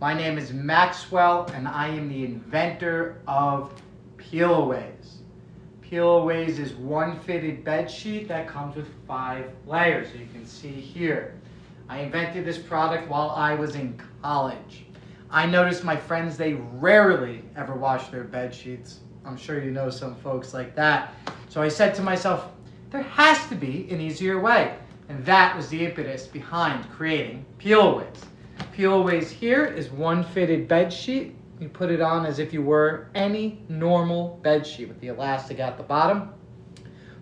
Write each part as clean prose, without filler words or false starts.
My name is Maxwell and I am the inventor of PeelAways. PeelAways is one fitted bed sheet that comes with 5 layers, so you can see here. I invented this product while I was in college. I noticed my friends, they rarely ever wash their bed sheets. I'm sure you know some folks like that. So I said to myself, there has to be an easier way. And that was the impetus behind creating PeelAways. PeelAways here is one fitted bed sheet. You put it on as if you were any normal bed sheet with the elastic at the bottom.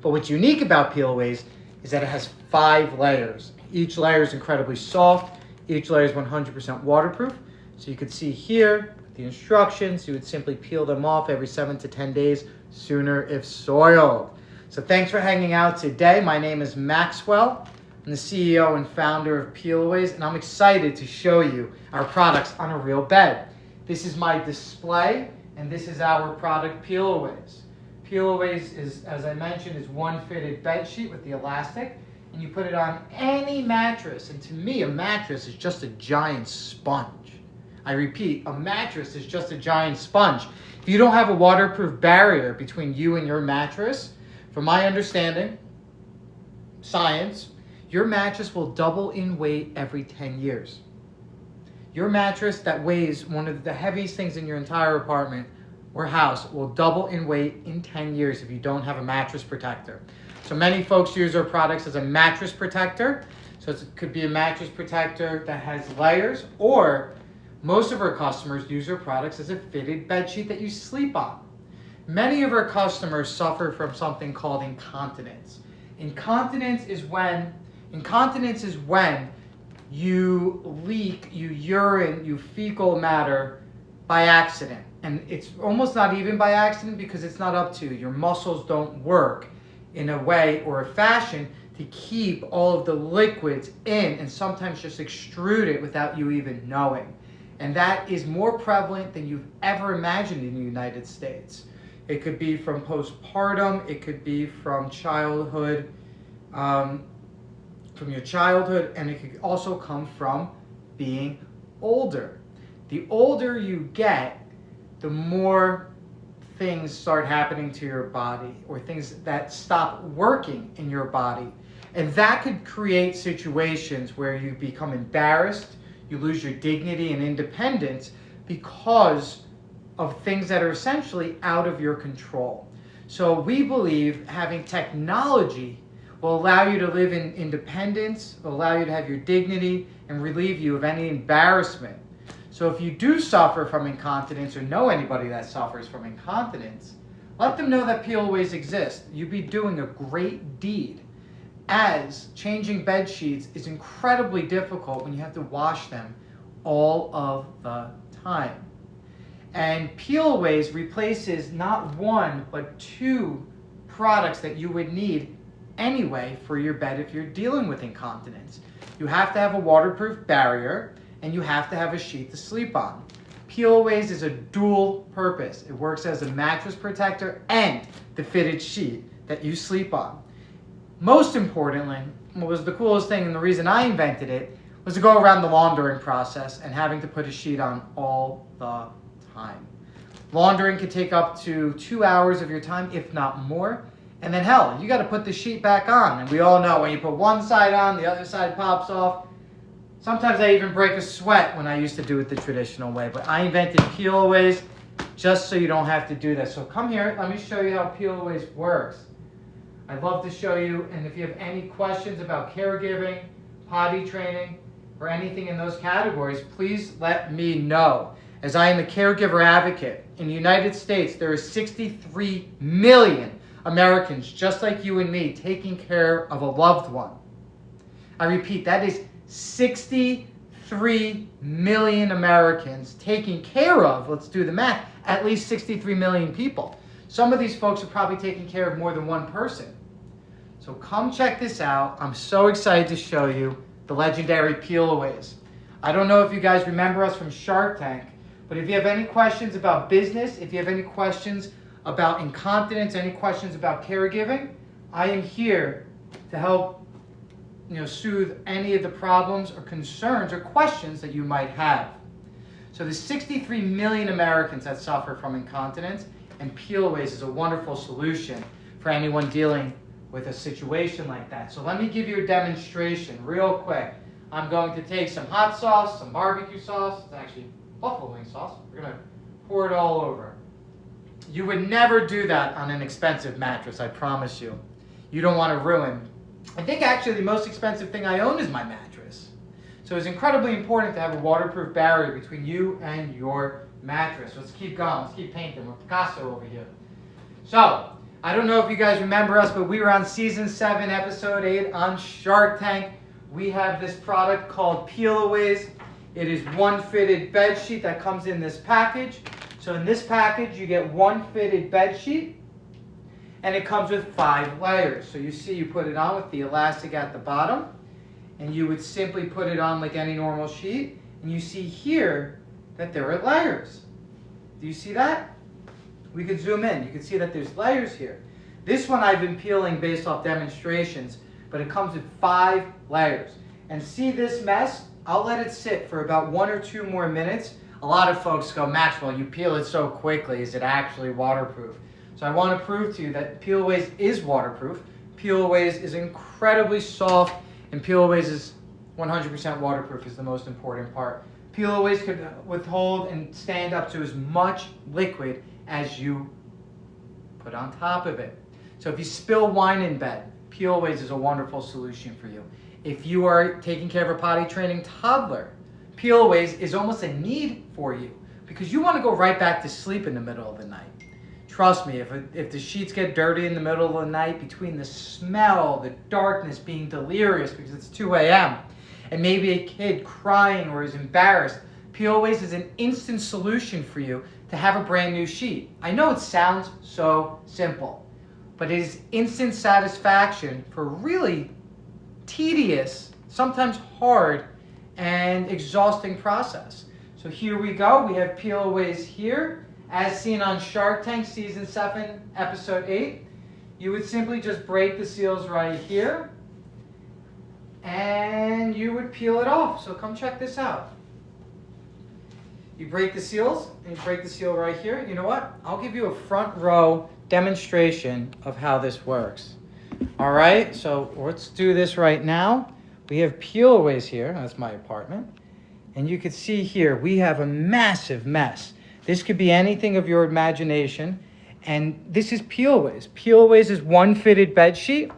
But what's unique about PeelAways is that it has 5 layers. Each layer is incredibly soft. Each layer is 100% waterproof. So you can see here the instructions. You would simply peel them off every 7 to 10 days, sooner if soiled. So thanks for hanging out today. My name is Maxwell. I'm the CEO and founder of PeelAways, and I'm excited to show you our products on a real bed. This is my display, and this is our product, PeelAways. PeelAways is, as I mentioned, is one fitted bed sheet with the elastic, and you put it on any mattress. And to me, a mattress is just a giant sponge. I repeat, a mattress is just a giant sponge. If you don't have a waterproof barrier between you and your mattress, from my understanding, science, your mattress will double in weight every 10 years. Your mattress that weighs one of the heaviest things in your entire apartment or house will double in weight in 10 years if you don't have a mattress protector. So many folks use our products as a mattress protector. So it could be a mattress protector that has layers, or most of our customers use our products as a fitted bed sheet that you sleep on. Many of our customers suffer from something called incontinence. Incontinence is when you leak, you urine, you fecal matter by accident. And it's almost not even by accident because it's not up to you. Your muscles don't work in a way or a fashion to keep all of the liquids in, and sometimes just extrude it without you even knowing. And that is more prevalent than you've ever imagined in the United States. It could be from postpartum, it could be from childhood, from your childhood, and it could also come from being older. The older you get, the more things start happening to your body, or things that stop working in your body. And that could create situations where you become embarrassed, you lose your dignity and independence because of things that are essentially out of your control. So we believe having technology will allow you to live in independence, will allow you to have your dignity, and relieve you of any embarrassment. So if you do suffer from incontinence or know anybody that suffers from incontinence, let them know that PeelAways exists. You'd be doing a great deed, as changing bed sheets is incredibly difficult when you have to wash them all of the time. And PeelAways replaces not one, but 2 products that you would need anyway for your bed if you're dealing with incontinence. You have to have a waterproof barrier, and you have to have a sheet to sleep on. PeelAways is a dual purpose. It works as a mattress protector and the fitted sheet that you sleep on. Most importantly, what was the coolest thing, and the reason I invented it, was to go around the laundering process and having to put a sheet on all the time. Laundering could take up to 2 hours of your time, if not more. And then hell, you got to put the sheet back on. And we all know when you put one side on, the other side pops off. Sometimes I even break a sweat when I used to do it the traditional way. But I invented PeelAways just so you don't have to do that. So come here, let me show you how PeelAways works. I'd love to show you, and if you have any questions about caregiving, potty training, or anything in those categories, please let me know, as I am a caregiver advocate. In the United States, there are 63 million Americans just like you and me taking care of a loved one. I repeat, that is 63 million Americans taking care of, let's do the math, at least 63 million people. Some of these folks are probably taking care of more than one person. So come check this out. I'm so excited to show you the legendary PeelAways. I don't know if you guys remember us from Shark Tank, but if you have any questions about business, if you have any questions about incontinence, any questions about caregiving, I am here to help soothe any of the problems or concerns or questions that you might have. So there's 63 million Americans that suffer from incontinence, and PeelAways is a wonderful solution for anyone dealing with a situation like that. So let me give you a demonstration real quick. I'm going to take some hot sauce, some barbecue sauce, it's actually buffalo wing sauce. We're going to pour it all over. You would never do that on an expensive mattress, I promise you. You don't want to ruin. I think actually the most expensive thing I own is my mattress. So it's incredibly important to have a waterproof barrier between you and your mattress. Let's keep going. Let's keep painting. We're Picasso over here. So, I don't know if you guys remember us, but we were on season 7, episode 8 on Shark Tank. We have this product called PeelAways. It is one fitted bed sheet that comes in this package. So in this package, you get one fitted bed sheet, and it comes with 5 layers. So you see, you put it on with the elastic at the bottom, and you would simply put it on like any normal sheet. And you see here that there are layers. Do you see that? We could zoom in. You can see that there's layers here. This one I've been peeling based off demonstrations, but it comes with 5 layers. And see this mess? I'll let it sit for about 1 or 2 more minutes. A lot of folks go, Maxwell, you peel it so quickly. Is it actually waterproof? So I want to prove to you that PeelAways is waterproof. PeelAways is incredibly soft, and PeelAways is 100% waterproof is the most important part. PeelAways could withhold and stand up to as much liquid as you put on top of it. So if you spill wine in bed, PeelAways is a wonderful solution for you. If you are taking care of a potty training toddler, PeelAways is almost a need for you because you want to go right back to sleep in the middle of the night. Trust me, if the sheets get dirty in the middle of the night, between the smell, the darkness, being delirious because it's 2 a.m., and maybe a kid crying or is embarrassed, PeelAways is an instant solution for you to have a brand new sheet. I know it sounds so simple, but it is instant satisfaction for really tedious, sometimes hard, and exhausting process. So here we go. We have PeelAways here. As seen on Shark Tank season 7, episode 8, you would simply just break the seals right here, and you would peel it off. So come check this out. You break the seals, and you break the seal right here. You know what? I'll give you a front row demonstration of how this works. All right, so let's do this right now. We have PeelAways here. That's my apartment. And you can see here, we have a massive mess. This could be anything of your imagination. And this is PeelAways. PeelAways is one fitted bed sheet.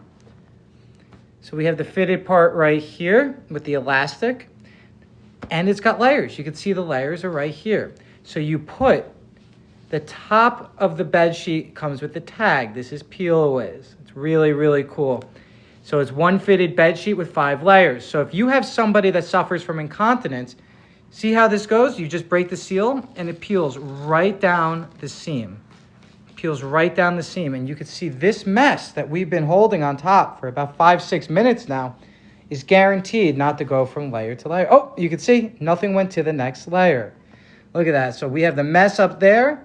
So we have the fitted part right here with the elastic. And it's got layers. You can see the layers are right here. So you put the top of the bed sheet comes with the tag. This is PeelAways. It's really, really cool. So it's one fitted bed sheet with 5 layers. So if you have somebody that suffers from incontinence, see how this goes? You just break the seal and it peels right down the seam. It peels right down the seam. And you can see this mess that we've been holding on top for about 5-6 minutes now is guaranteed not to go from layer to layer. Oh, you can see nothing went to the next layer. Look at that. So we have the mess up there,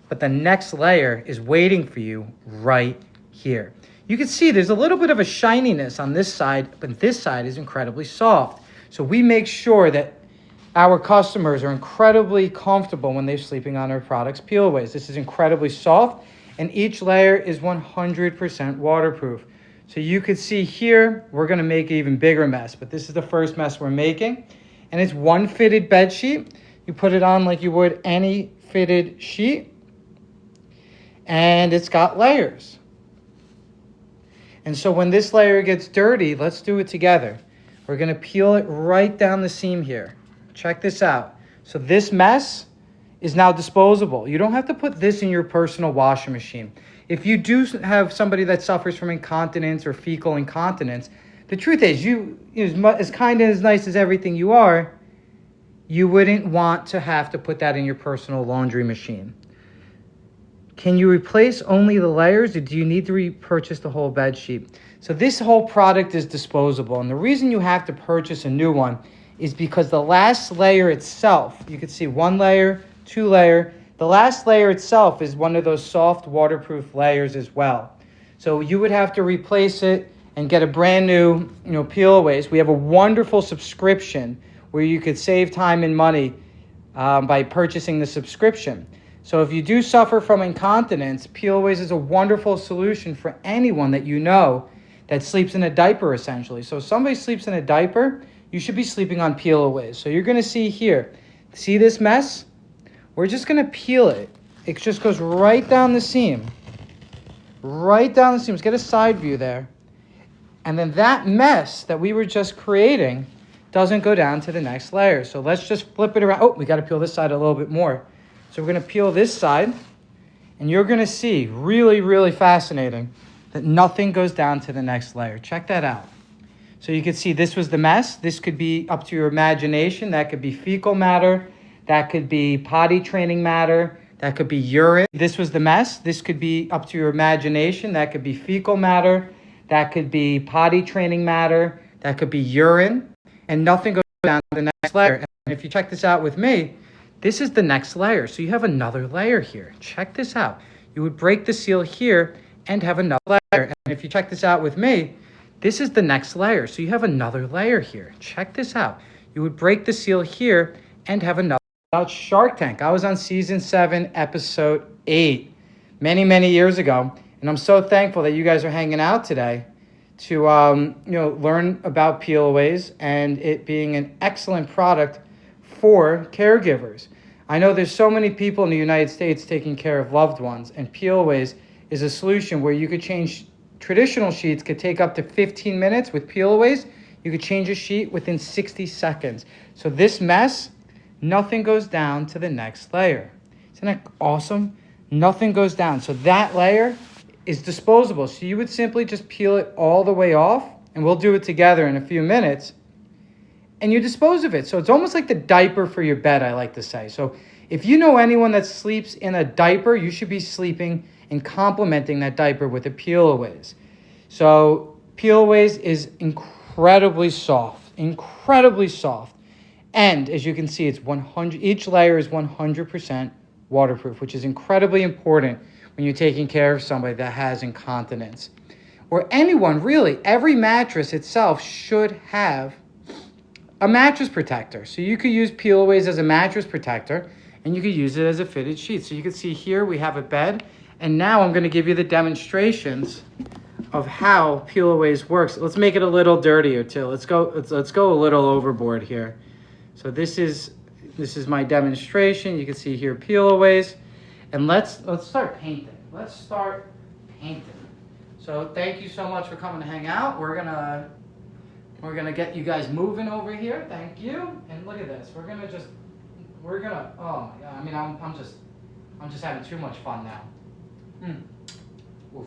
but the next layer is waiting for you right here. You can see there's a little bit of a shininess on this side, but this side is incredibly soft. So we make sure that our customers are incredibly comfortable when they're sleeping on our products, PeelAways. This is incredibly soft, and each layer is 100% waterproof. So you could see here, we're gonna make an even bigger mess, but this is the first mess we're making. And it's one fitted bed sheet. You put it on like you would any fitted sheet, and it's got layers. And so when this layer gets dirty, let's do it together. We're gonna peel it right down the seam here. Check this out. So this mess is now disposable. You don't have to put this in your personal washing machine. If you do have somebody that suffers from incontinence or fecal incontinence, the truth is, you, as kind and as nice as everything you are, you wouldn't want to have to put that in your personal laundry machine. Can you replace only the layers, or do you need to repurchase the whole bed sheet? So this whole product is disposable, and the reason you have to purchase a new one is because the last layer itself, you can see 1 layer, 2 layer, the last layer itself is one of those soft waterproof layers as well. So you would have to replace it and get a brand new, PeelAways. We have a wonderful subscription where you could save time and money by purchasing the subscription. So if you do suffer from incontinence, PeelAways is a wonderful solution for anyone that you know that sleeps in a diaper, essentially. So if somebody sleeps in a diaper, you should be sleeping on PeelAways. So you're going to see here, see this mess? We're just going to peel it. It just goes right down the seam. Right down the seam. Let's get a side view there. And then that mess that we were just creating doesn't go down to the next layer. So let's just flip it around. Oh, we got to peel this side a little bit more. So we're going to peel this side, and you're going to see, really, really fascinating, that nothing goes down to the next layer. Check that out. So you can see this was the mess. This could be up to your imagination. That could be fecal matter. That could be potty training matter. That could be urine. This was the mess. This could be up to your imagination. That could be fecal matter. That could be potty training matter. That could be urine. And nothing goes down to the next layer. And if you check this out with me, this is the next layer. So you have another layer here. Check this out. You would break the seal here and have another layer. And if you check this out with me, this is the next layer. So you have another layer here. Check this out. You would break the seal here and have another. About Shark Tank. I was on season 7, episode 8, many years ago. And I'm so thankful that you guys are hanging out today to learn about PeelAways and it being an excellent product for caregivers. I know there's so many people in the United States taking care of loved ones, and PeelAways is a solution where you could change traditional sheets, could take up to 15 minutes. With PeelAways, you could change a sheet within 60 seconds. So this mess, nothing goes down to the next layer. Isn't that awesome? Nothing goes down. So that layer is disposable. So you would simply just peel it all the way off, and we'll do it together in a few minutes, and you dispose of it. So it's almost like the diaper for your bed, I like to say. So if you know anyone that sleeps in a diaper, you should be sleeping and complementing that diaper with a PeelAways. So PeelAways is incredibly soft. And as you can see, it's 100. Each layer is 100% waterproof, which is incredibly important when you're taking care of somebody that has incontinence. Or anyone, really. Every mattress itself should have a mattress protector. So you could use PeelAways as a mattress protector, and you could use it as a fitted sheet. So you can see here we have a bed, and now I'm going to give you the demonstrations of how PeelAways works. Let's make it a little dirtier too. Let's go a little overboard here. So this is my demonstration. You can see here PeelAways, and let's start painting. Let's start painting. So thank you so much for coming to hang out. We're gonna get you guys moving over here. Thank you. And look at this. We're gonna oh my God. I mean, I'm just having too much fun now. Oof.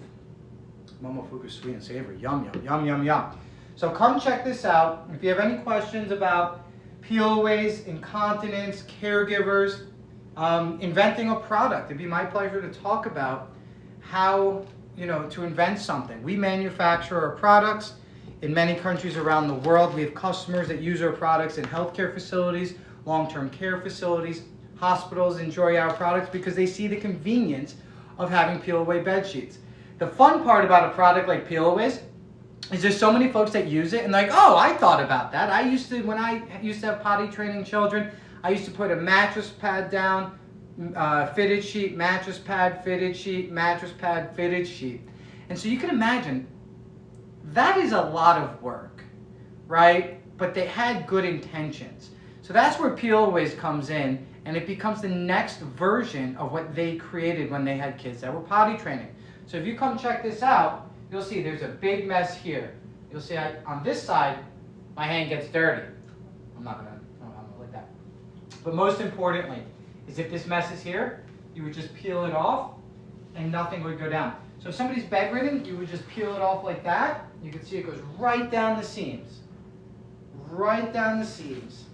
Momofuku sweet and savory. Yum, yum, yum, yum, yum. So come check this out. If you have any questions about PeelAways, incontinence, caregivers, inventing a product, it'd be my pleasure to talk about how, to invent something. We manufacture our products in many countries around the world. We have customers that use our products in healthcare facilities, long-term care facilities, hospitals enjoy our products because they see the convenience of having peel-away bed sheets. The fun part about a product like PeelAways is there's so many folks that use it and like, oh, I thought about that. When I used to have potty training children, I used to put a mattress pad down, fitted sheet, mattress pad, fitted sheet, mattress pad, fitted sheet. And so you can imagine, that is a lot of work, right? But they had good intentions. So that's where PeelAways comes in, and it becomes the next version of what they created when they had kids that were potty training. So if you come check this out, you'll see there's a big mess here. You'll see on this side, my hand gets dirty. I'm not gonna like that. But most importantly, is if this mess is here, you would just peel it off and nothing would go down. So if somebody's bedridden, you would just peel it off like that. You can see it goes right down the seams. Right down the seams.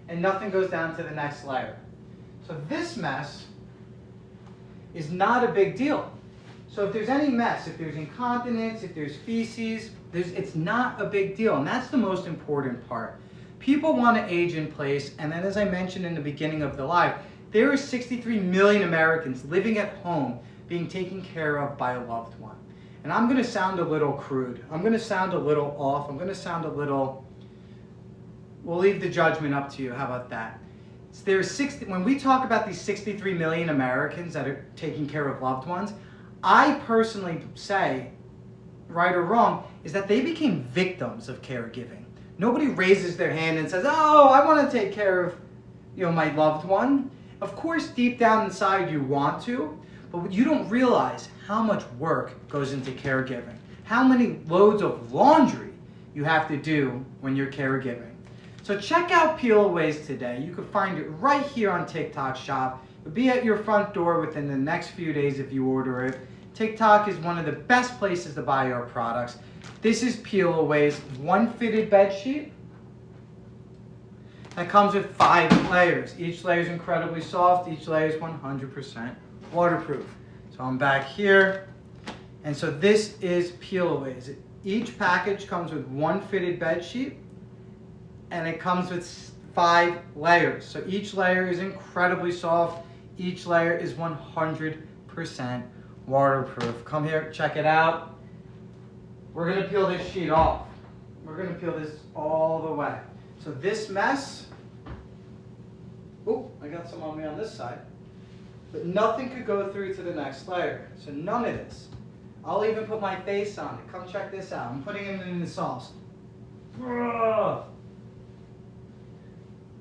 And nothing goes down to the next layer. So this mess is not a big deal. So if there's any mess, if there's incontinence, if there's feces, it's not a big deal. And that's the most important part. People want to age in place, and then as I mentioned in the beginning of the live, there are 63 million Americans living at home being taken care of by a loved one. And I'm going to sound a little crude. I'm going to sound a little off. I'm going to sound a little, we'll leave the judgment up to you. How about that? When we talk about these 63 million Americans that are taking care of loved ones, I personally say, right or wrong, is that they became victims of caregiving. Nobody raises their hand and says, oh, I want to take care of, my loved one. Of course, deep down inside you want to, but you don't realize how much work goes into caregiving, how many loads of laundry you have to do when you're caregiving. So check out PeelAways today. You can find it right here on TikTok Shop. It'll be at your front door within the next few days if you order it. TikTok is one of the best places to buy our products. This is PeelAways, one fitted bed sheet that comes with 5 layers. Each layer is incredibly soft. Each layer is 100% waterproof. So I'm back here. And so this is PeelAways. Each package comes with one fitted bed sheet, and it comes with 5 layers. So each layer is incredibly soft. Each layer is 100% waterproof. Come here, check it out. We're gonna peel this sheet off. We're gonna peel this all the way. So this mess, oh, I got some on me on this side, but nothing could go through to the next layer. So none of this. I'll even put my face on it. Come check this out. I'm putting it in the sauce.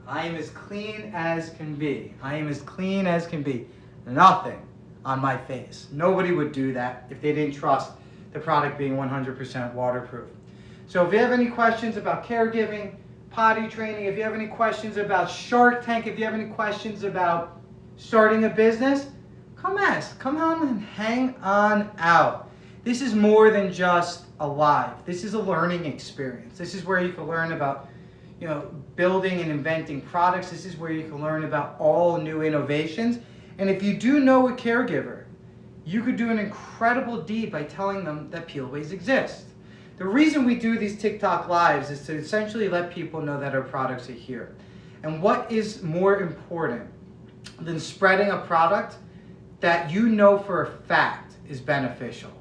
I am as clean as can be. I am as clean as can be. Nothing on my face. Nobody would do that if they didn't trust the product being 100% waterproof. So if you have any questions about caregiving, potty training, if you have any questions about Shark Tank, if you have any questions about starting a business, come ask. Come on and hang on out. This is more than just a live. This is a learning experience. This is where you can learn about building and inventing products. This is where you can learn about all new innovations. And if you do know a caregiver, you could do an incredible deed by telling them that PeelAways exists. The reason we do these TikTok lives is to essentially let people know that our products are here. And what is more important than spreading a product that you know for a fact is beneficial?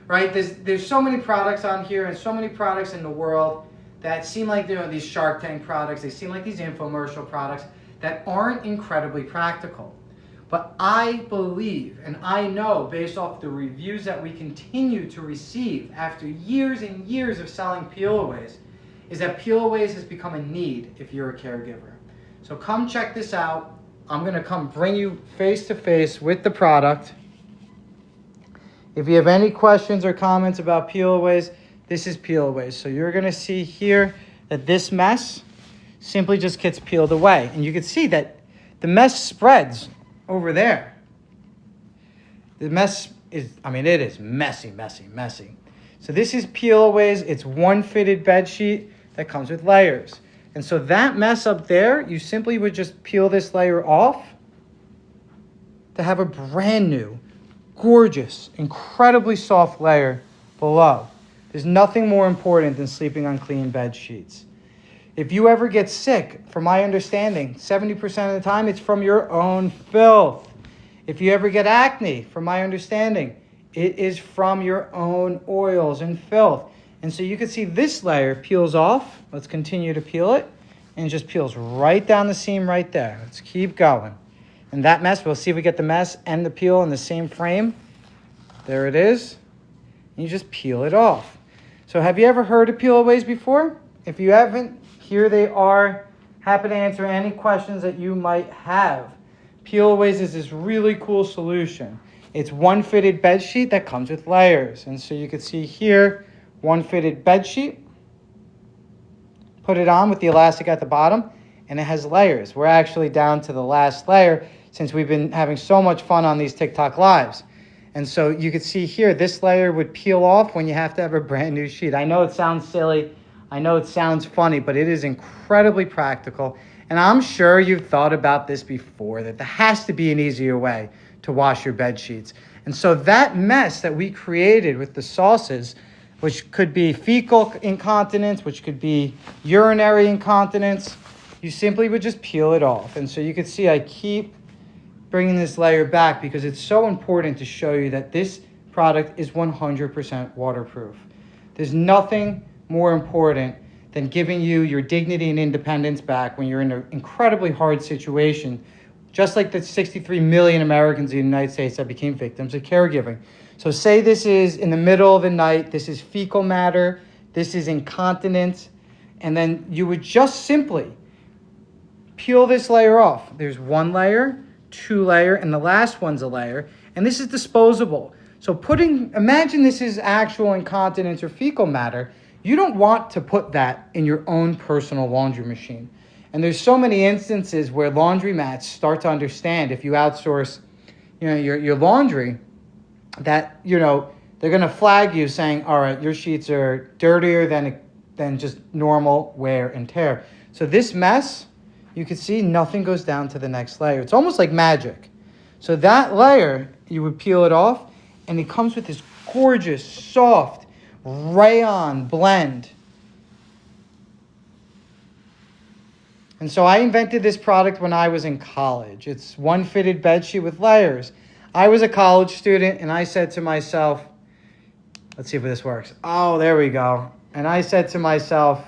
Right? There's so many products on here and so many products in the world that seem like these Shark Tank products, they seem like these infomercial products that aren't incredibly practical. But I believe, and I know based off the reviews that we continue to receive after years and years of selling PeelAways, is that PeelAways has become a need if you're a caregiver. So come check this out. I'm gonna come bring you face to face with the product. If you have any questions or comments about PeelAways, this is PeelAways. So you're gonna see here that this mess simply just gets peeled away. And you can see that the mess spreads over there. The mess is, it is messy, messy, messy. So this is PeelAways. It's one fitted bed sheet that comes with layers. And so that mess up there, you simply would just peel this layer off to have a brand new, gorgeous, incredibly soft layer below. There's nothing more important than sleeping on clean bed sheets. If you ever get sick, from my understanding, 70% of the time it's from your own filth. If you ever get acne, from my understanding, it is from your own oils and filth. And so you can see this layer peels off. Let's continue to peel it. And it just peels right down the seam right there. Let's keep going. And that mess, we'll see if we get the mess and the peel in the same frame. There it is. And you just peel it off. So have you ever heard of PeelAways before? If you haven't, here they are. Happy to answer any questions that you might have. PeelAways is this really cool solution. It's one fitted bed sheet that comes with layers. And so you can see here, one fitted bed sheet. Put it on with the elastic at the bottom, and it has layers. We're actually down to the last layer since we've been having so much fun on these TikTok lives. And so you can see here, this layer would peel off when you have to have a brand new sheet. I know it sounds silly. I know it sounds funny, but it is incredibly practical. And I'm sure you've thought about this before, that there has to be an easier way to wash your bed sheets. And so that mess that we created with the sauces, which could be fecal incontinence, which could be urinary incontinence, you simply would just peel it off. And so you can see I keep bringing this layer back because it's so important to show you that this product is 100% waterproof. There's nothing more important than giving you your dignity and independence back when you're in an incredibly hard situation, just like the 63 million Americans in the United States that became victims of caregiving. So say this is in the middle of the night, this is fecal matter, this is incontinence, and then you would just simply peel this layer off. There's one layer, two layer, and the last one's a layer, and this is disposable. So imagine this is actual incontinence or fecal matter. You don't want to put that in your own personal laundry machine. And there's so many instances where laundromats start to understand if you outsource, your laundry, that, they're going to flag you saying, all right, your sheets are dirtier than just normal wear and tear. So this mess, you can see nothing goes down to the next layer. It's almost like magic. So that layer, you would peel it off, and it comes with this gorgeous, soft rayon blend. And so I invented this product when I was in college. It's one fitted bedsheet with layers. I was a college student, and I said to myself, let's see if this works. Oh, there we go. And I said to myself,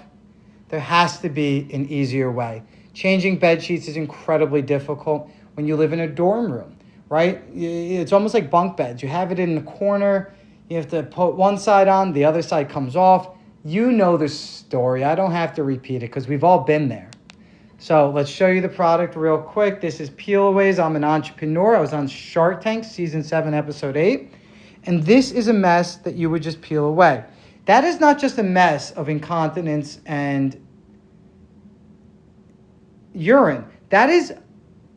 there has to be an easier way. Changing bed sheets is incredibly difficult when you live in a dorm room, right? It's almost like bunk beds. You have it in the corner. You have to put one side on, the other side comes off. You know the story. I don't have to repeat it because we've all been there. So let's show you the product real quick. This is PeelAways. I'm an entrepreneur. I was on Shark Tank, season 7, episode 8. And this is a mess that you would just peel away. That is not just a mess of incontinence and urine. That is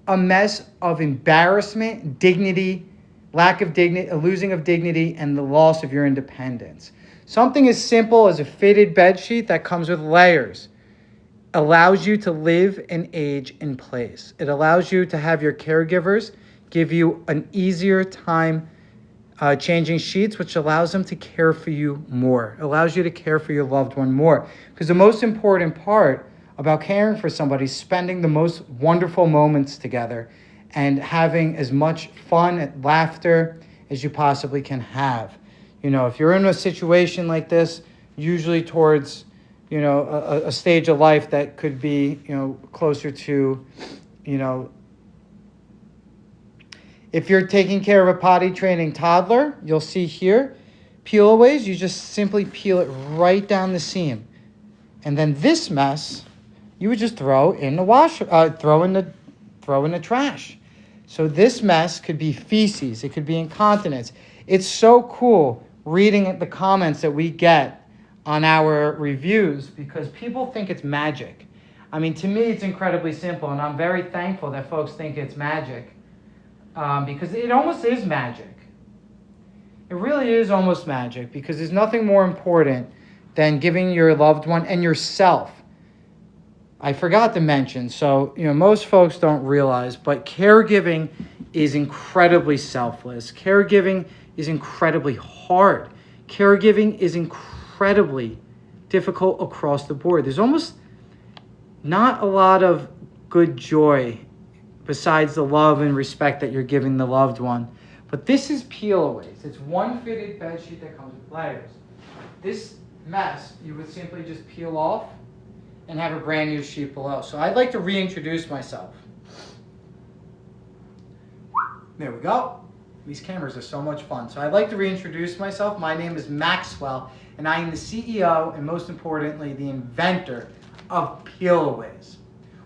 a mess of embarrassment, dignity, lack of dignity, a losing of dignity, and the loss of your independence. Something as simple as a fitted bed sheet that comes with layers allows you to live and age in place. It allows you to have your caregivers give you an easier time changing sheets, which allows them to care for you more. It allows you to care for your loved one more. Because the most important part about caring for somebody is spending the most wonderful moments together and having as much fun and laughter as you possibly can have. If you're in a situation like this, usually towards, a stage of life that could be, closer to, if you're taking care of a potty training toddler, you'll see here, PeelAways, you just simply peel it right down the seam. And then this mess, you would just throw in the throw in the trash. So this mess could be feces, it could be incontinence. It's so cool reading the comments that we get on our reviews because people think it's magic. I mean, to me, it's incredibly simple, and I'm very thankful that folks think it's magic because it almost is magic. It really is almost magic because there's nothing more important than giving your loved one and yourself. I forgot to mention, so most folks don't realize, but caregiving is incredibly selfless. Caregiving is incredibly hard. Caregiving is incredibly difficult across the board. There's almost not a lot of good joy besides the love and respect that you're giving the loved one. But this is PeelAways. It's one fitted bed sheet that comes with layers. This mess, you would simply just peel off and have a brand new sheet below. So I'd like to reintroduce myself. There we go. These cameras are so much fun. So I'd like to reintroduce myself. My name is Maxwell, and I am the CEO and most importantly, the inventor of PeelAways.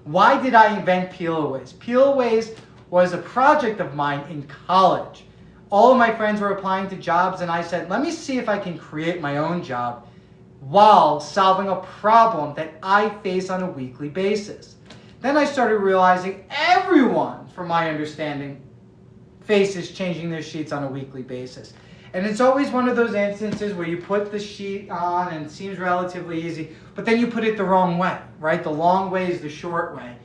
Why did I invent PeelAways? PeelAways was a project of mine in college. All of my friends were applying to jobs, and I said, let me see if I can create my own job while solving a problem that I face on a weekly basis. Then I started realizing everyone, from my understanding, faces changing their sheets on a weekly basis. And it's always one of those instances where you put the sheet on and it seems relatively easy, but then you put it the wrong way, right? The long way is the short way.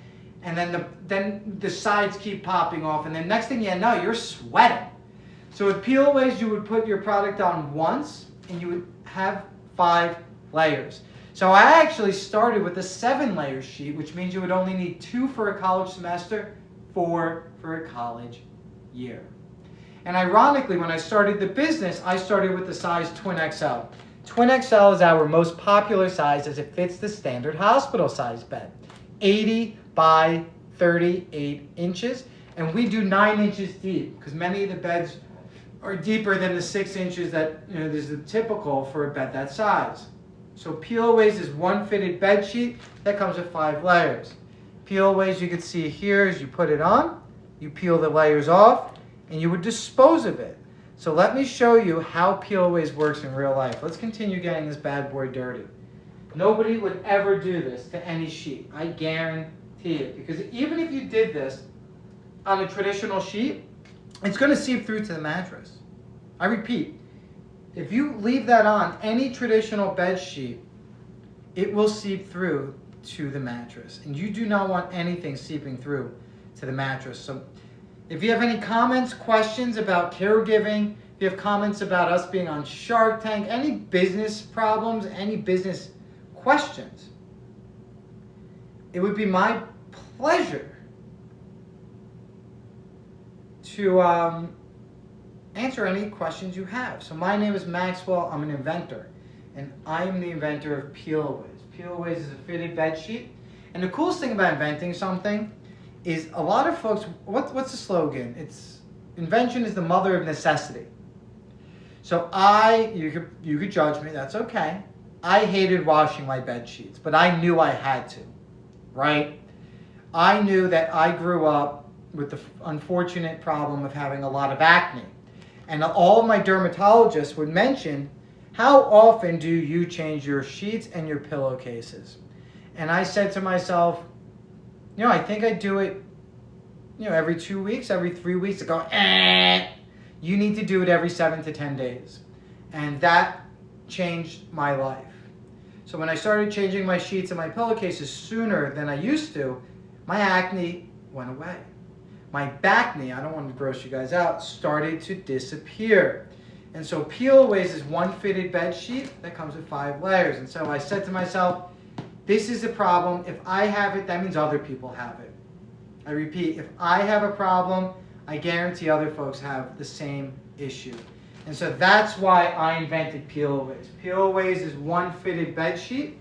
And then the sides keep popping off, and then next thing you know, you're sweating. So with PeelAways, you would put your product on once, and you would have 5 layers. So I actually started with a 7-layer sheet, which means you would only need 2 for a college semester, 4 for a college year. And ironically, when I started the business, I started with the size Twin XL. Twin XL is our most popular size as it fits the standard hospital size bed, 80 by 38 inches. And we do 9 inches deep because many of the beds are deeper than the 6 inches that is the typical for a bed that size. So PeelAways is one fitted bed sheet that comes with 5 layers. PeelAways, you can see here, as you put it on, you peel the layers off and you would dispose of it. So let me show you how PeelAways works in real life. Let's continue getting this bad boy dirty. Nobody would ever do this to any sheet. I guarantee it. Because even if you did this on a traditional sheet, it's going to seep through to the mattress. I repeat, if you leave that on any traditional bed sheet, it will seep through to the mattress. And you do not want anything seeping through to the mattress. So if you have any comments, questions about caregiving, if you have comments about us being on Shark Tank, any business problems, any business questions, it would be my pleasure to answer any questions you have. So my name is Maxwell. I'm an inventor, and I'm the inventor of PeelAways. PeelAways is a fitted bed sheet. And the coolest thing about inventing something is a lot of folks, what's the slogan? It's invention is the mother of necessity. So you could judge me, that's okay. I hated washing my bed sheets, but I knew I had to, right? I knew that I grew up with the unfortunate problem of having a lot of acne. And all of my dermatologists would mention, how often do you change your sheets and your pillowcases? And I said to myself, I think I do it, every 2 weeks, every 3 weeks. I go, you need to do it every 7 to 10 days. And that changed my life. So when I started changing my sheets and my pillowcases sooner than I used to, my acne went away. My backne, I don't want to gross you guys out, started to disappear. And so PeelAways is one fitted bed sheet that comes with 5 layers. And so I said to myself, this is a problem. If I have it, that means other people have it. I repeat, if I have a problem, I guarantee other folks have the same issue. And so that's why I invented PeelAways. PeelAways is one fitted bed sheet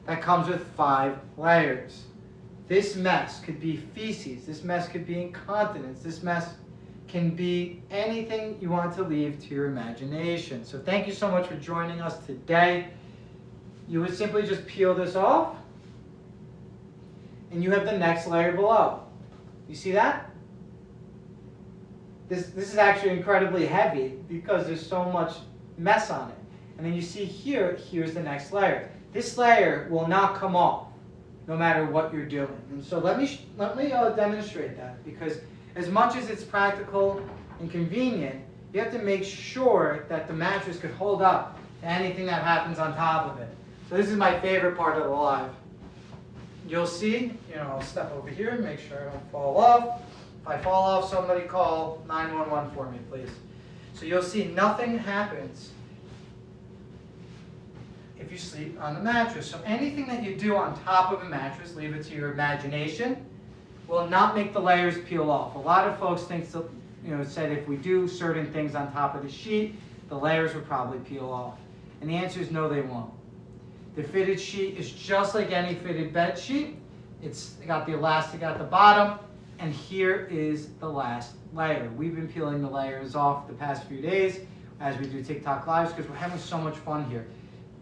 that comes with 5 layers. This mess could be feces. This mess could be incontinence. This mess can be anything you want to leave to your imagination. So thank you so much for joining us today. You would simply just peel this off, and you have the next layer below. You see that? This is actually incredibly heavy because there's so much mess on it. And then you see here's the next layer. This layer will not come off no matter what you're doing. And so let me demonstrate that, because as much as it's practical and convenient, you have to make sure that the mattress could hold up to anything that happens on top of it. So this is my favorite part of the live. You'll see, I'll step over here and make sure I don't fall off. If I fall off, somebody call 911 for me, please. So you'll see nothing happens if you sleep on the mattress. So anything that you do on top of a mattress, leave it to your imagination, will not make the layers peel off. A lot of folks think, said if we do certain things on top of the sheet, the layers would probably peel off. And the answer is no, they won't. The fitted sheet is just like any fitted bed sheet. It's got the elastic at the bottom, and here is the last layer. We've been peeling the layers off the past few days as we do TikTok lives because we're having so much fun here.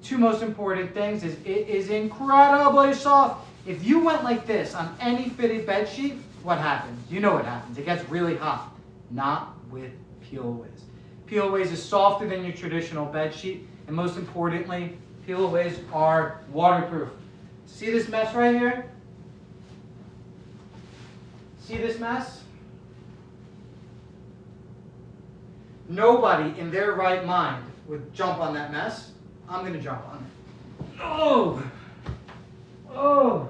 2 most important things is it is incredibly soft. If you went like this on any fitted bed sheet, what happens? You know what happens. It gets really hot. Not with PeelAways. PeelAways is softer than your traditional bed sheet, and most importantly, PeelAways are waterproof. See this mess right here? See this mess? Nobody in their right mind would jump on that mess. I'm going to jump on it. Oh! Oh!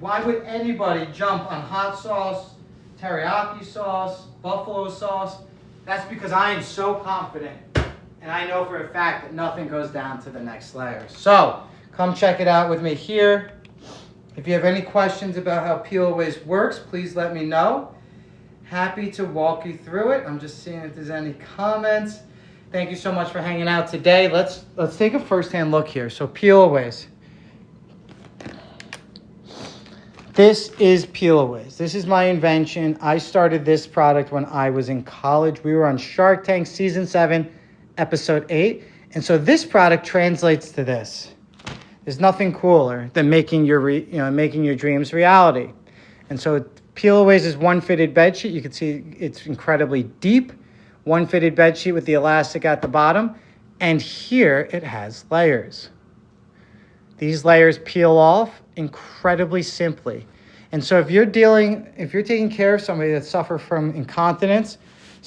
Why would anybody jump on hot sauce, teriyaki sauce, buffalo sauce? That's because I am so confident, and I know for a fact that nothing goes down to the next layer. So, come check it out with me here. If you have any questions about how PeelAways works, please let me know. happy to walk you through it. I'm just seeing if there's any comments. Thank you so much for hanging out today. Let's take a first-hand look here. So PeelAways. This is PeelAways. This is my invention. I started this product when I was in college. We were on Shark Tank Season 7, Episode 8. And so this product translates to this. There's nothing cooler than making your dreams reality. And so PeelAways is one fitted bed sheet. You can see it's incredibly deep. One fitted bed sheet with the elastic at the bottom. And here it has layers. These layers peel off incredibly simply. And so if you're taking care of somebody that suffers from incontinence,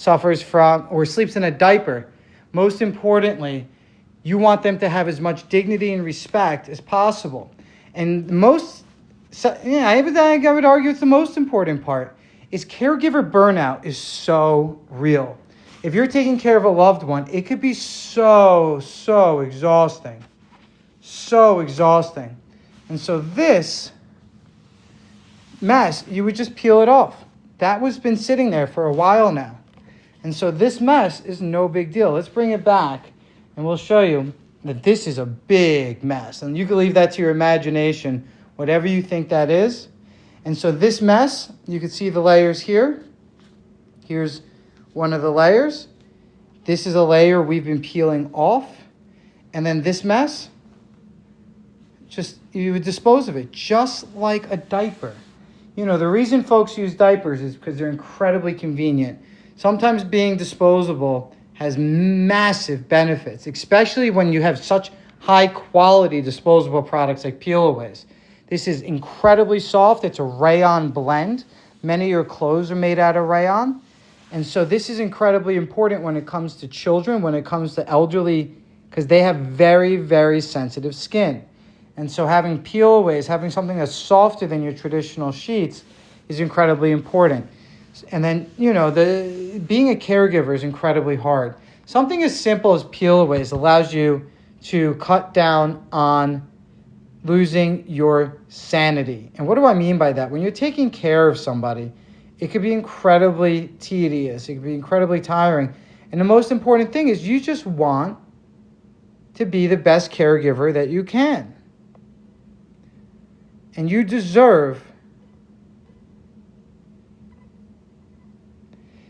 or sleeps in a diaper, most importantly, you want them to have as much dignity and respect as possible. And I would argue it's the most important part, is caregiver burnout is so real. If you're taking care of a loved one, it could be so exhausting. So exhausting. And so this mess, you would just peel it off. That was been sitting there for a while now. And so this mess is no big deal. Let's bring it back and we'll show you that this is a big mess. And you can leave that to your imagination, whatever you think that is. And so this mess, you can see the layers here. Here's one of the layers. This is a layer we've been peeling off. And then this mess, you would dispose of it just like a diaper. You know, the reason folks use diapers is because they're incredibly convenient. Sometimes being disposable has massive benefits, especially when you have such high quality disposable products like PeelAways. This is incredibly soft. It's a rayon blend. Many of your clothes are made out of rayon. And so this is incredibly important when it comes to children, when it comes to elderly, because they have very, very sensitive skin. And so having PeelAways, having something that's softer than your traditional sheets is incredibly important. And then, being a caregiver is incredibly hard. Something as simple as PeelAways allows you to cut down on losing your sanity. And what do I mean by that? When you're taking care of somebody, it could be incredibly tedious. It could be incredibly tiring. And the most important thing is you just want to be the best caregiver that you can. And you deserve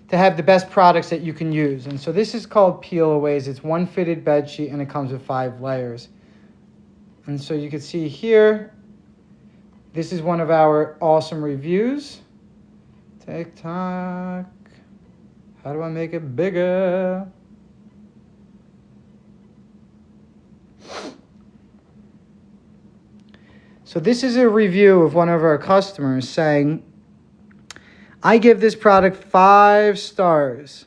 to have the best products that you can use. And so this is called PeelAways. It's one fitted bed sheet and it comes with 5 layers. And so you can see here, this is one of our awesome reviews. TikTok. How do I make it bigger? So this is a review of one of our customers saying, I give this product 5 stars.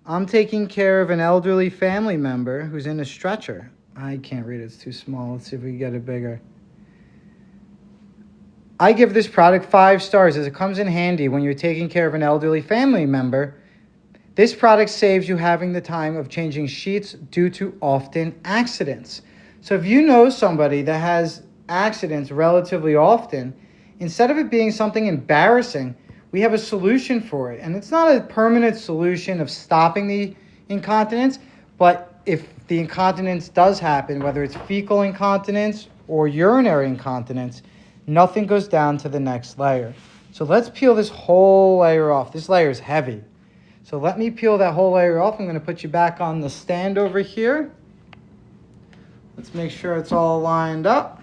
I'm taking care of an elderly family member who's in a stretcher. I can't read it, it's too small. Let's see if we can get it bigger. I give this product 5 stars as it comes in handy when you're taking care of an elderly family member. This product saves you having the time of changing sheets due to often accidents. So if you know somebody that has accidents relatively often, instead of it being something embarrassing, we have a solution for it. And it's not a permanent solution of stopping the incontinence, but if the incontinence does happen, whether it's fecal incontinence or urinary incontinence, nothing goes down to the next layer. So let's peel this whole layer off. This layer is heavy. So let me peel that whole layer off. I'm going to put you back on the stand over here. Let's make sure it's all lined up.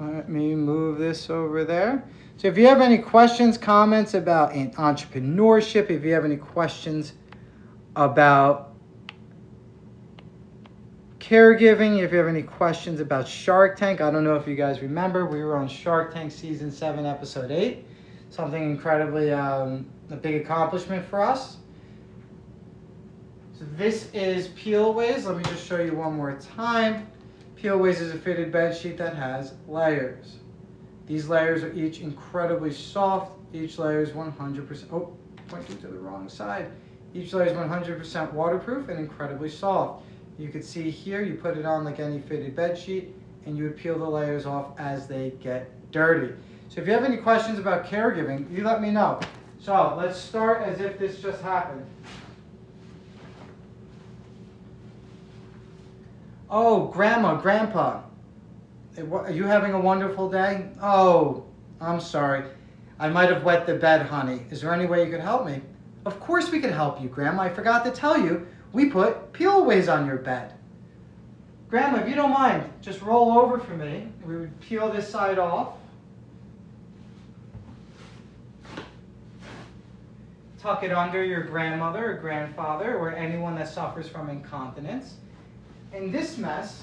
Let me move this over there. So if you have any questions, comments about entrepreneurship, if you have any questions about caregiving, if you have any questions about Shark Tank, I don't know if you guys remember, we were on Shark Tank Season 7, Episode 8. Something incredibly, a big accomplishment for us. So this is PeelAways. Let me just show you one more time. PeelAways is a fitted bed sheet that has layers. These layers are each incredibly soft. Each layer is 100%, pointing to the wrong side. Each layer is 100% waterproof and incredibly soft. You can see here, you put it on like any fitted bed sheet and you would peel the layers off as they get dirty. So if you have any questions about caregiving, you let me know. So let's start as if this just happened. Oh, Grandma, Grandpa, are you having a wonderful day? Oh, I'm sorry. I might have wet the bed, honey. Is there any way you could help me? Of course we could help you, Grandma. I forgot to tell you, we put PeelAways on your bed. Grandma, if you don't mind, just roll over for me. We would peel this side off. Tuck it under your grandmother or grandfather or anyone that suffers from incontinence. And this mess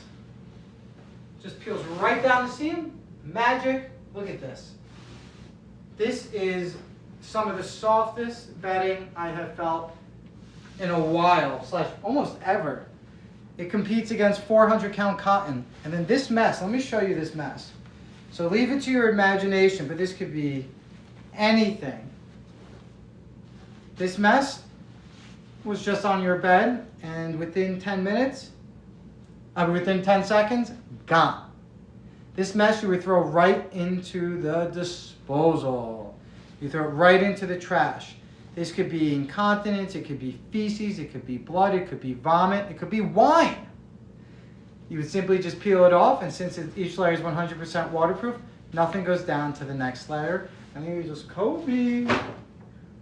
just peels right down the seam. Magic. Look at this. This is some of the softest bedding I have felt in a while, / almost ever. It competes against 400-count cotton. And then this mess, let me show you this mess. So leave it to your imagination, but this could be anything. This mess was just on your bed, and within 10 seconds, gone. This mess you would throw right into the disposal. You throw it right into the trash. This could be incontinence, it could be feces, it could be blood, it could be vomit, it could be wine. You would simply just peel it off, and since each layer is 100% waterproof, nothing goes down to the next layer. And then you just Kobe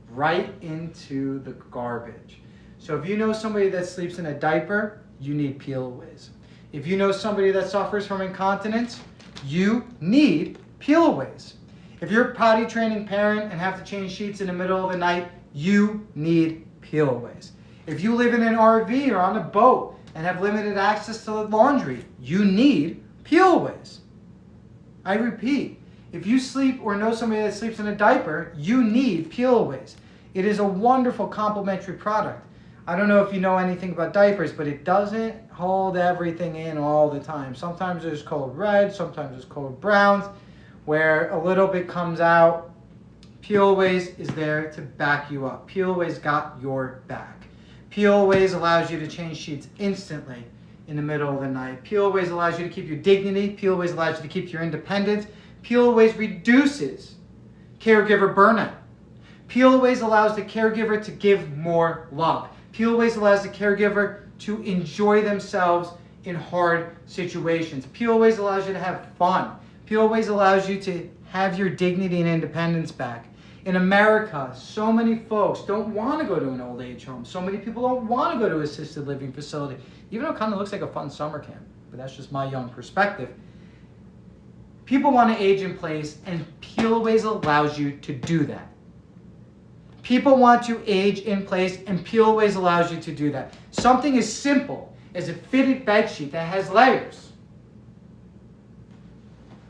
right into the garbage. So if you know somebody that sleeps in a diaper, you need PeelAways. If you know somebody that suffers from incontinence, you need PeelAways. If you're a potty training parent and have to change sheets in the middle of the night, you need PeelAways. If you live in an RV or on a boat and have limited access to the laundry, you need PeelAways. I repeat, if you sleep or know somebody that sleeps in a diaper, you need PeelAways. It is a wonderful complementary product. I don't know if you know anything about diapers, but it doesn't hold everything in all the time. Sometimes there's code red, sometimes there's code browns, where a little bit comes out. PeelAways is there to back you up. PeelAways got your back. PeelAways allows you to change sheets instantly in the middle of the night. PeelAways allows you to keep your dignity. PeelAways allows you to keep your independence. PeelAways reduces caregiver burnout. PeelAways allows the caregiver to give more love. PeelAways allows the caregiver to enjoy themselves in hard situations. PeelAways allows you to have fun. PeelAways allows you to have your dignity and independence back. In America, so many folks don't want to go to an old age home. So many people don't want to go to an assisted living facility, even though it kind of looks like a fun summer camp. But that's just my young perspective. People want to age in place, and PeelAways allows you to do that. People want to age in place, and PeelAways allows you to do that. Something as simple as a fitted bed sheet that has layers.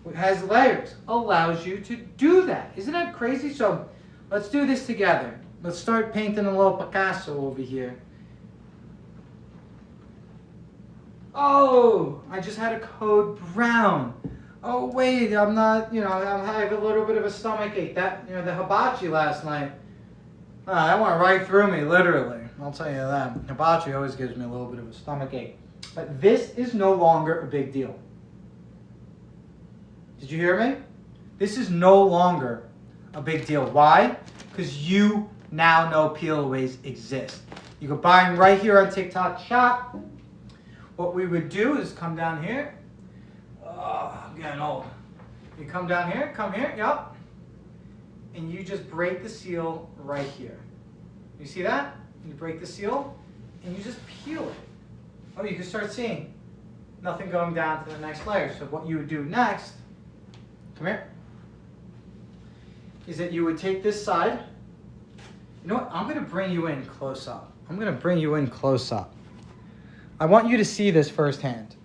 It has layers, allows you to do that. Isn't that crazy? So let's do this together. Let's start painting a little Picasso over here. Oh, I just had a code brown. Oh wait, I'm not, I have a little bit of a stomach ache. That, the hibachi last night, that went right through me, literally. I'll tell you that. Hibachi always gives me a little bit of a stomach ache. But this is no longer a big deal. Did you hear me? This is no longer a big deal. Why? Because you now know PeelAways exist. You can buy them right here on TikTok Shop. What we would do is come down here. Oh, I'm getting old. You come down here, come here, yep. And you just break the seal right here. You see that? You break the seal and you just peel it. Oh, you can start seeing nothing going down to the next layer. So what you would do next, come here, is that you would take this side. You know what? I'm going to bring you in close up. I'm going to bring you in close up. I want you to see this firsthand.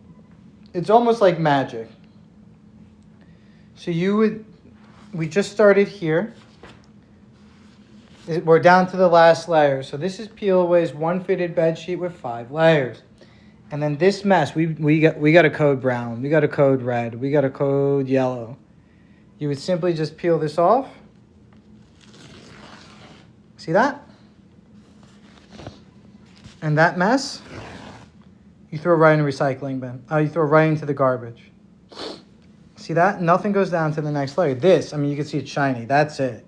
It's almost like magic. So we just started here. We're down to the last layer. So this is PeelAways one fitted bed sheet with 5 layers. And then this mess, we got a code brown, we got a code red, we got a code yellow. You would simply just peel this off. See that? And that mess, you throw right in the recycling bin. You throw right into the garbage. See See that? Nothing goes down to the next layer. This, I mean, you can see it's shiny. That's it.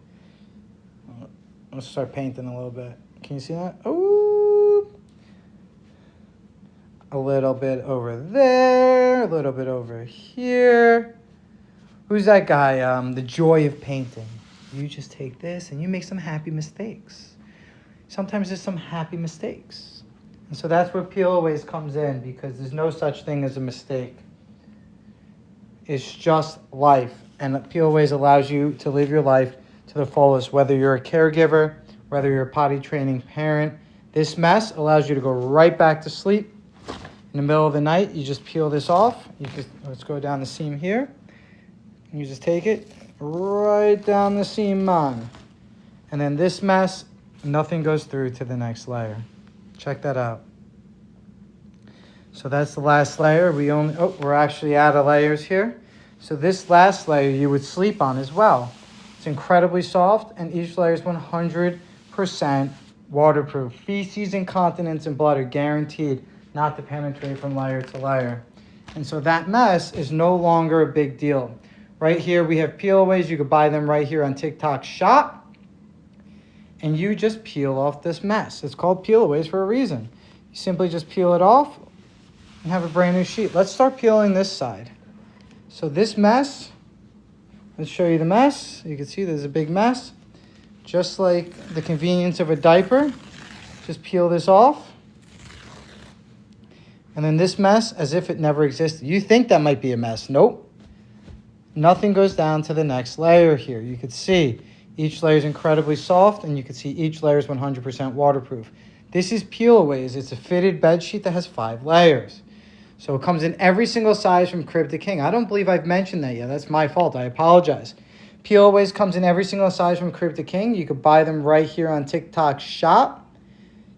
Let's start painting a little bit. Can you see that? Ooh. A little bit over there. A little bit over here. Who's that guy? The joy of painting. You just take this and you make some happy mistakes. Sometimes there's some happy mistakes. And so that's where PeelAways comes in, because there's no such thing as a mistake. It's just life. And PeelAways allows you to live your life to the fullest, whether you're a caregiver, whether you're a potty training parent. This mess allows you to go right back to sleep. In the middle of the night, you just peel this off. Let's go down the seam here. You just take it right down the seam, man. And then this mess, nothing goes through to the next layer. Check that out. So that's the last layer. We're actually out of layers here. So this last layer you would sleep on as well. It's incredibly soft, and each layer is 100% waterproof. Feces, incontinence, and blood are guaranteed not to penetrate from layer to layer. And so that mess is no longer a big deal. Right here we have PeelAways. You could buy them right here on TikTok Shop. And you just peel off this mess. It's called PeelAways for a reason. You simply just peel it off and have a brand new sheet. Let's start peeling this side. So this mess, let's show you the mess. You can see there's a big mess. Just like the convenience of a diaper, just peel this off. And then this mess, as if it never existed. You think that might be a mess. Nope. Nothing goes down to the next layer here. You can see each layer is incredibly soft, and you can see each layer is 100% waterproof. This is PeelAways. It's a fitted bed sheet that has 5 layers. So it comes in every single size from crib to king. I don't believe I've mentioned that yet. That's my fault. I apologize. PeelAways comes in every single size from crib to king. You could buy them right here on TikTok Shop.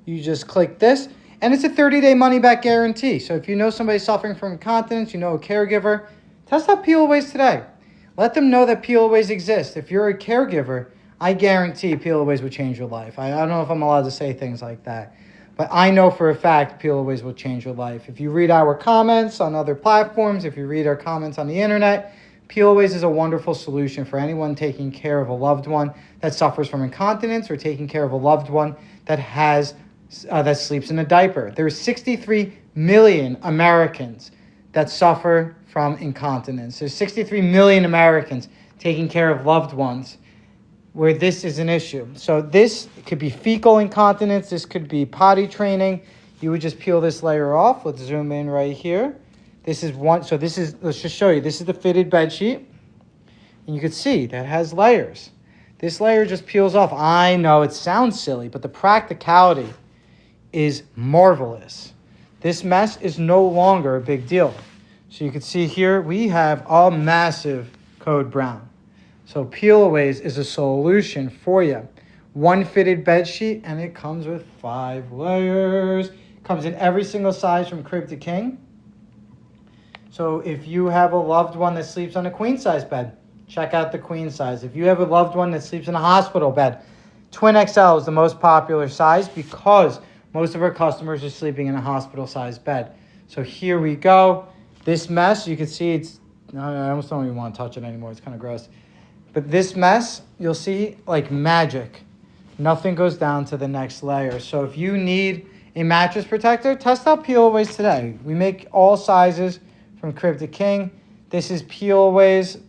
You just click this, and it's a 30-day money-back guarantee. So if you know somebody suffering from incontinence, you know a caregiver, test out PeelAways today. Let them know that PeelAways exists. If you're a caregiver, I guarantee PeelAways will change your life. I don't know if I'm allowed to say things like that, but I know for a fact PeelAways will change your life. If you read our comments on other platforms, if you read our comments on the internet, PeelAways is a wonderful solution for anyone taking care of a loved one that suffers from incontinence, or taking care of a loved one that that sleeps in a diaper. There are 63 million Americans that suffer from incontinence. There's 63 million Americans taking care of loved ones where this is an issue. So this could be fecal incontinence. This could be potty training. You would just peel this layer off. Let's zoom in right here. This is one. So this is, let's just show you. This is the fitted bed sheet. And you can see that has layers. This layer just peels off. I know it sounds silly, but the practicality is marvelous. This mess is no longer a big deal. So you can see here, we have a massive code brown. So PeelAways is a solution for you. One fitted bed sheet, and it comes with 5 layers. Comes in every single size from crib to king. So if you have a loved one that sleeps on a queen size bed, check out the queen size. If you have a loved one that sleeps in a hospital bed, Twin XL is the most popular size because most of our customers are sleeping in a hospital sized bed. So here we go. This mess, you can see it's, I almost don't even want to touch it anymore. It's kind of gross. But this mess, you'll see like magic. Nothing goes down to the next layer. So if you need a mattress protector, test out PeelAways today. We make all sizes from crib to king. This is PeelAways.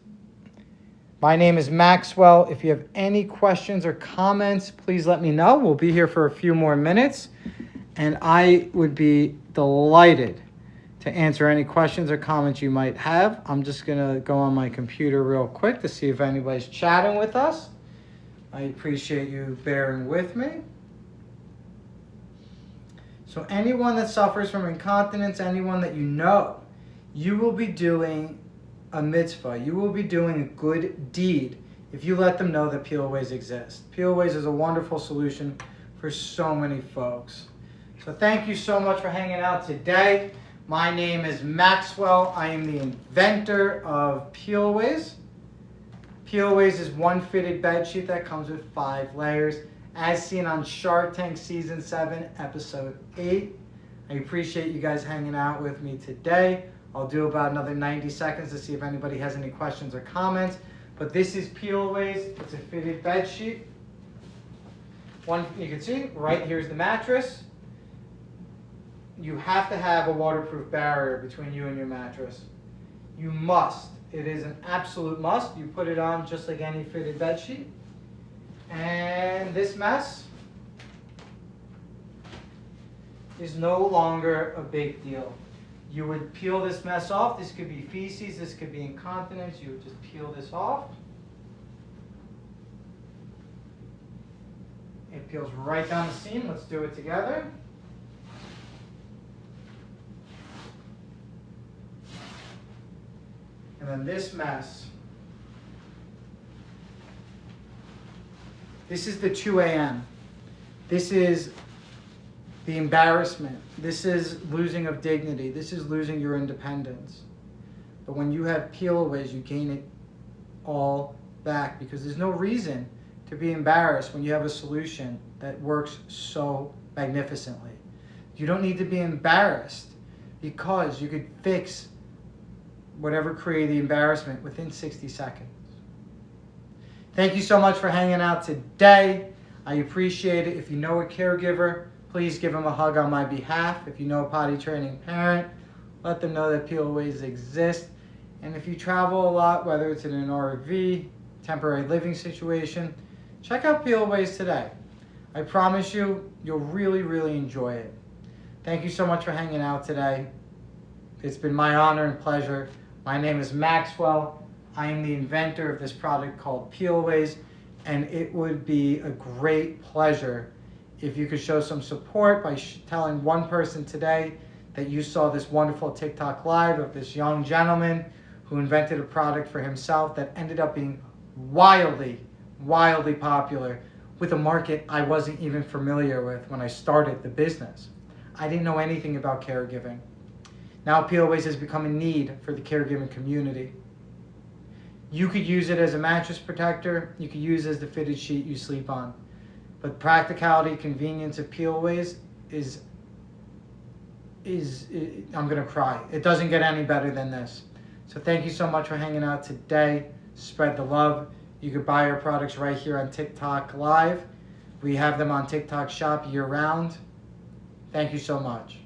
My name is Maxwell. If you have any questions or comments, please let me know. We'll be here for a few more minutes, and I would be delighted to answer any questions or comments you might have. I'm just gonna go on my computer real quick to see if anybody's chatting with us. I appreciate you bearing with me. So anyone that suffers from incontinence, anyone that you know, you will be doing a mitzvah. You will be doing a good deed if you let them know that PeelAways exists. PeelAways is a wonderful solution for so many folks. So thank you so much for hanging out today. My name is Maxwell. I am the inventor of PeelAways. PeelAways is one fitted bed sheet that comes with 5 layers, as seen on Shark Tank Season 7, Episode 8. I appreciate you guys hanging out with me today. I'll do about another 90 seconds to see if anybody has any questions or comments. But this is PeelAways. It's a fitted bed sheet. One, you can see right here's the mattress. You have to have a waterproof barrier between you and your mattress. You must. It is an absolute must. You put it on just like any fitted bed sheet. And this mess is no longer a big deal. You would peel this mess off. This could be feces, this could be incontinence. You would just peel this off. It peels right down the seam. Let's do it together. And then this mess. This is the 2 a.m. This is the embarrassment. This is losing of dignity. This is losing your independence. But when you have PeelAways, you gain it all back, because there's no reason to be embarrassed when you have a solution that works so magnificently. You don't need to be embarrassed, because you could fix whatever created the embarrassment within 60 seconds. Thank you so much for hanging out today. I appreciate it. If you know a caregiver, please give them a hug on my behalf. If you know a potty training parent, let them know that PeelAways exist. And if you travel a lot, whether it's in an RV, temporary living situation, check out PeelAways today. I promise you, you'll really, really enjoy it. Thank you so much for hanging out today. It's been my honor and pleasure. My name is Maxwell. I am the inventor of this product called PeelAways, and it would be a great pleasure if you could show some support by telling one person today that you saw this wonderful TikTok live of this young gentleman who invented a product for himself that ended up being wildly, wildly popular with a market I wasn't even familiar with when I started the business. I didn't know anything about caregiving. Now PeelAways has become a need for the caregiving community. You could use it as a mattress protector. You could use it as the fitted sheet you sleep on. But practicality, convenience of PeelAways is I'm gonna cry. It doesn't get any better than this. So thank you so much for hanging out today. Spread the love. You could buy our products right here on TikTok Live. We have them on TikTok Shop year round. Thank you so much.